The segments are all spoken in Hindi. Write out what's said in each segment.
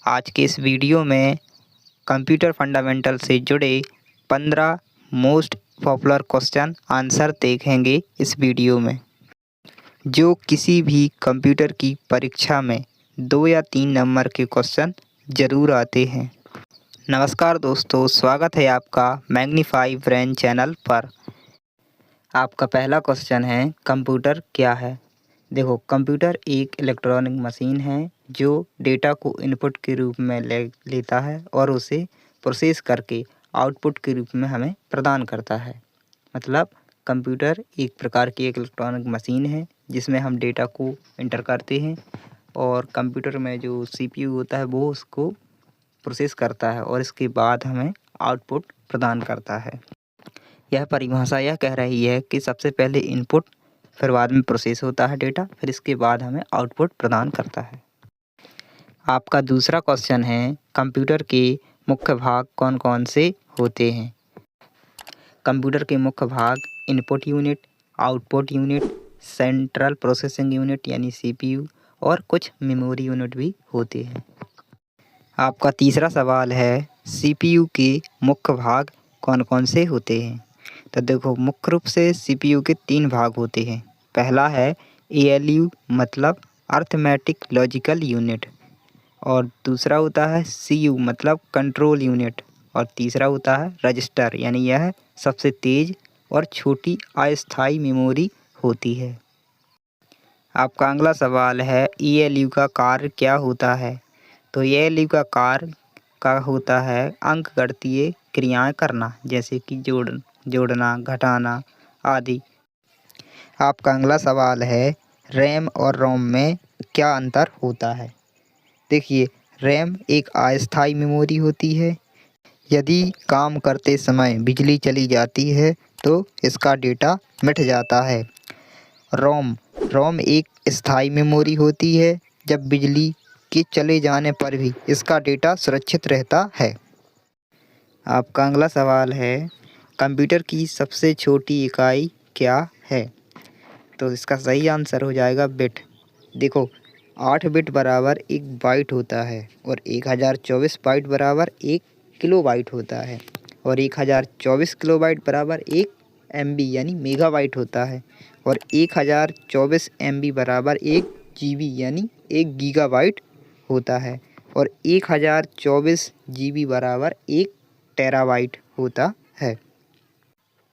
आज के इस वीडियो में कंप्यूटर फंडामेंटल से जुड़े 15 मोस्ट पॉपुलर क्वेश्चन आंसर देखेंगे इस वीडियो में, जो किसी भी कंप्यूटर की परीक्षा में 2 या 3 नंबर के क्वेश्चन ज़रूर आते हैं। नमस्कार दोस्तों, स्वागत है आपका मैग्नीफाई ब्रेन चैनल पर। आपका पहला क्वेश्चन है, कंप्यूटर क्या है? देखो, कंप्यूटर एक इलेक्ट्रॉनिक मशीन है जो डेटा को इनपुट के रूप में लेता है और उसे प्रोसेस करके आउटपुट के रूप में हमें प्रदान करता है। मतलब कंप्यूटर एक प्रकार की एक इलेक्ट्रॉनिक मशीन है जिसमें हम डेटा को इंटर करते हैं और कंप्यूटर में जो सीपीयू होता है वो उसको प्रोसेस करता है और इसके बाद हमें आउटपुट प्रदान करता है। यह परिभाषा यह कह रही है कि सबसे पहले इनपुट, फिर बाद में प्रोसेस होता है डेटा, फिर इसके बाद हमें आउटपुट प्रदान करता है। आपका दूसरा क्वेश्चन है, कंप्यूटर के मुख्य भाग कौन कौन से होते हैं? कंप्यूटर के मुख्य भाग input unit, output unit, central processing unit यानी सीपीयू और कुछ मेमोरी यूनिट भी होते हैं। आपका तीसरा सवाल है, सीपीयू के मुख्य भाग कौन कौन से होते हैं? तो देखो, मुख्य रूप से सीपीयू के 3 भाग होते हैं। पहला है एएलयू मतलब अर्थमेटिक लॉजिकल यूनिट, और दूसरा होता है सीयू मतलब कंट्रोल यूनिट, और तीसरा होता है रजिस्टर यानी यह सबसे तेज़ और छोटी अस्थायी मेमोरी होती है। आपका अगला सवाल है, एएलयू का कार्य क्या होता है? तो एएलयू का कार्य होता है अंकगणितीय क्रियाएं करना, जैसे कि जोड़ना, घटाना आदि। आपका अगला सवाल है, रैम और रोम में क्या अंतर होता है? देखिए, रैम एक अस्थायी मेमोरी होती है। यदि काम करते समय बिजली चली जाती है तो इसका डेटा मिट जाता है। रोम एक स्थायी मेमोरी होती है। जब बिजली के चले जाने पर भी इसका डेटा सुरक्षित रहता है। आपका अगला सवाल है, कंप्यूटर की सबसे छोटी इकाई क्या है? तो इसका सही आंसर हो जाएगा बिट। देखो, 8 बिट बराबर 1 बाइट होता है और 1024 बाइट बराबर 1 किलोबाइट होता है, और 1024 किलोबाइट बराबर 1 एमबी यानी मेगाबाइट होता है, और 1024 एमबी बराबर 1 जीबी यानी 1 गीगाबाइट होता है, और 1024 जीबी बराबर 1 टेराबाइट होता है।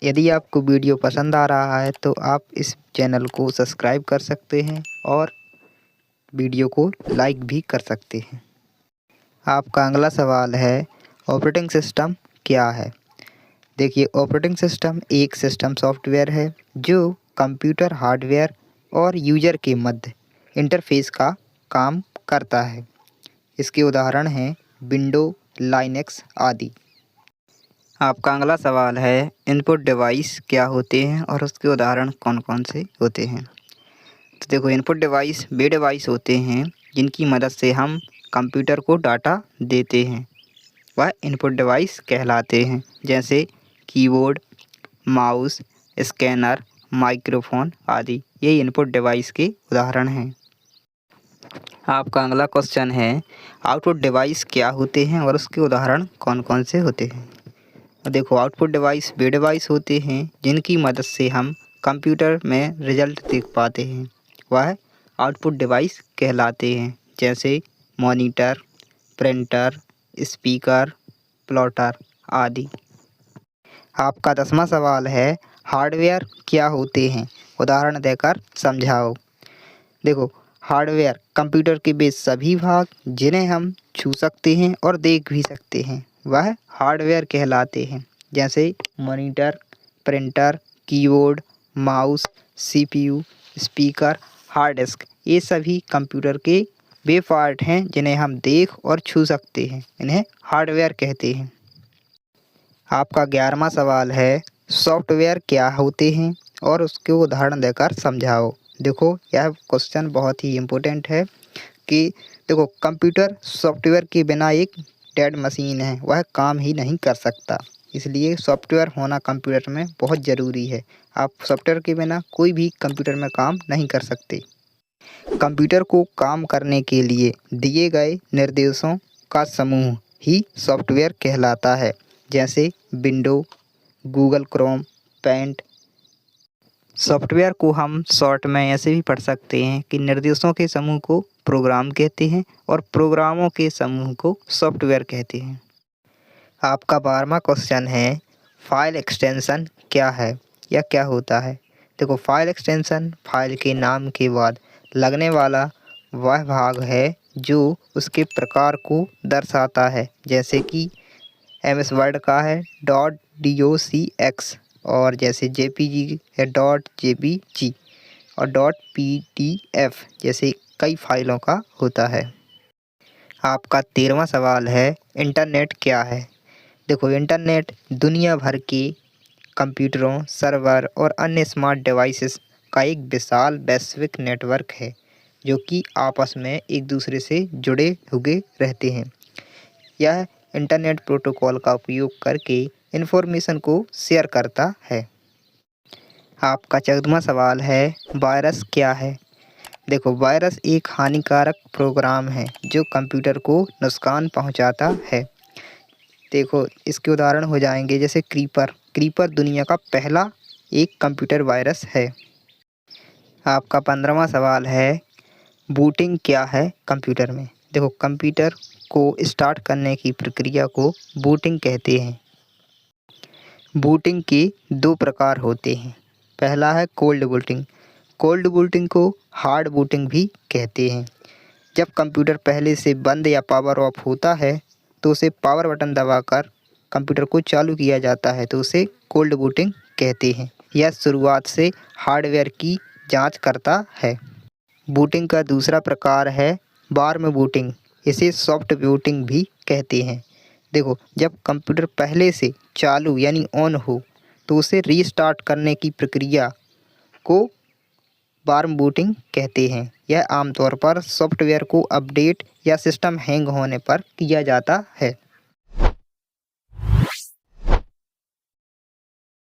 यदि आपको वीडियो पसंद आ रहा है तो आप इस चैनल को सब्सक्राइब कर सकते हैं और वीडियो को लाइक भी कर सकते हैं। आपका अगला सवाल है, ऑपरेटिंग सिस्टम क्या है? देखिए, ऑपरेटिंग सिस्टम एक सिस्टम सॉफ्टवेयर है जो कंप्यूटर हार्डवेयर और यूजर के मध्य इंटरफेस का काम करता है। इसके उदाहरण हैं विंडो, लाइनेक्स आदि। आपका अगला सवाल है, इनपुट डिवाइस क्या होते हैं और उसके उदाहरण कौन कौन से होते हैं? तो देखो, इनपुट डिवाइस वे डिवाइस होते हैं जिनकी मदद से हम कंप्यूटर को डाटा देते हैं, वह इनपुट डिवाइस कहलाते हैं, जैसे कीबोर्ड, माउस, स्कैनर, माइक्रोफोन आदि। ये इनपुट डिवाइस के उदाहरण हैं। आपका अगला क्वेश्चन है, आउटपुट डिवाइस क्या होते हैं और उसके उदाहरण कौन कौन से होते हैं? देखो, आउटपुट डिवाइस वे डिवाइस होते हैं जिनकी मदद से हम कंप्यूटर में रिजल्ट देख पाते हैं, वह आउटपुट डिवाइस कहलाते हैं, जैसे मॉनिटर, प्रिंटर, स्पीकर, प्लॉटर आदि। आपका 10वां सवाल है, हार्डवेयर क्या होते हैं? उदाहरण देकर समझाओ। देखो, हार्डवेयर कंप्यूटर के वे सभी भाग जिन्हें हम छू सकते हैं और देख भी सकते हैं, वह हार्डवेयर कहलाते हैं, जैसे monitor, printer, keyboard, mouse, CPU, speaker, hard disk. ये सभी कंप्यूटर के वे पार्ट हैं जिन्हें हम देख और छू सकते हैं, इन्हें हार्डवेयर कहते हैं। आपका 11वां सवाल है, सॉफ्टवेयर क्या होते हैं और उसके उदाहरण देकर समझाओ। देखो, यह क्वेश्चन बहुत ही इम्पोर्टेंट है कि देखो, कंप्यूटर सॉफ्टवेयर के बिना एक डेड मशीन है, वह काम ही नहीं कर सकता। इसलिए सॉफ्टवेयर होना कंप्यूटर में बहुत ज़रूरी है। आप सॉफ्टवेयर के बिना कोई भी कंप्यूटर में काम नहीं कर सकते। कंप्यूटर को काम करने के लिए दिए गए निर्देशों का समूह ही सॉफ्टवेयर कहलाता है, जैसे window, Google chrome, paint. Software को हम शॉर्ट में ऐसे भी पढ़ सकते हैं कि निर्देशों के समूह को प्रोग्राम कहते हैं और प्रोग्रामों के समूह को सॉफ्टवेयर कहते हैं। आपका 12वां क्वेश्चन है, फाइल एक्सटेंशन क्या है या क्या होता है? देखो, फाइल एक्सटेंशन फाइल के नाम के बाद लगने वाला वह भाग है जो उसके प्रकार को दर्शाता है, जैसे कि MS वर्ड का है .docx और जैसे JPG है .jpg और .pdf जैसे कई फाइलों का होता है। आपका 13वां सवाल है, इंटरनेट क्या है? देखो, इंटरनेट दुनिया भर के कंप्यूटरों, सर्वर और अन्य स्मार्ट डिवाइसेस का एक विशाल वैश्विक नेटवर्क है जो कि आपस में एक दूसरे से जुड़े हुए रहते हैं। यह इंटरनेट प्रोटोकॉल का उपयोग करके इन्फॉर्मेशन को शेयर करता है। आपका 14वां सवाल है, वायरस क्या है? देखो, वायरस एक हानिकारक प्रोग्राम है जो कंप्यूटर को नुकसान पहुंचाता है। देखो, इसके उदाहरण हो जाएंगे जैसे क्रीपर दुनिया का पहला एक कंप्यूटर वायरस है। आपका 15वां सवाल है, बूटिंग क्या है कंप्यूटर में? देखो, कंप्यूटर को स्टार्ट करने की प्रक्रिया को बूटिंग कहते हैं। बूटिंग के 2 प्रकार होते हैं। पहला है कोल्ड बूटिंग। कोल्ड बूटिंग को हार्ड बूटिंग भी कहते हैं। जब कंप्यूटर पहले से बंद या पावर ऑफ होता है तो उसे पावर बटन दबाकर कंप्यूटर को चालू किया जाता है, तो उसे कोल्ड बूटिंग कहते हैं। यह शुरुआत से हार्डवेयर की जांच करता है। बूटिंग का दूसरा प्रकार है वार्म बूटिंग। इसे सॉफ्ट बूटिंग भी कहते हैं। देखो, जब कंप्यूटर पहले से चालू यानी ऑन हो तो उसे रीस्टार्ट करने की प्रक्रिया को वार्म बूटिंग कहते हैं। यह आमतौर पर सॉफ्टवेयर को अपडेट या सिस्टम हैंग होने पर किया जाता है।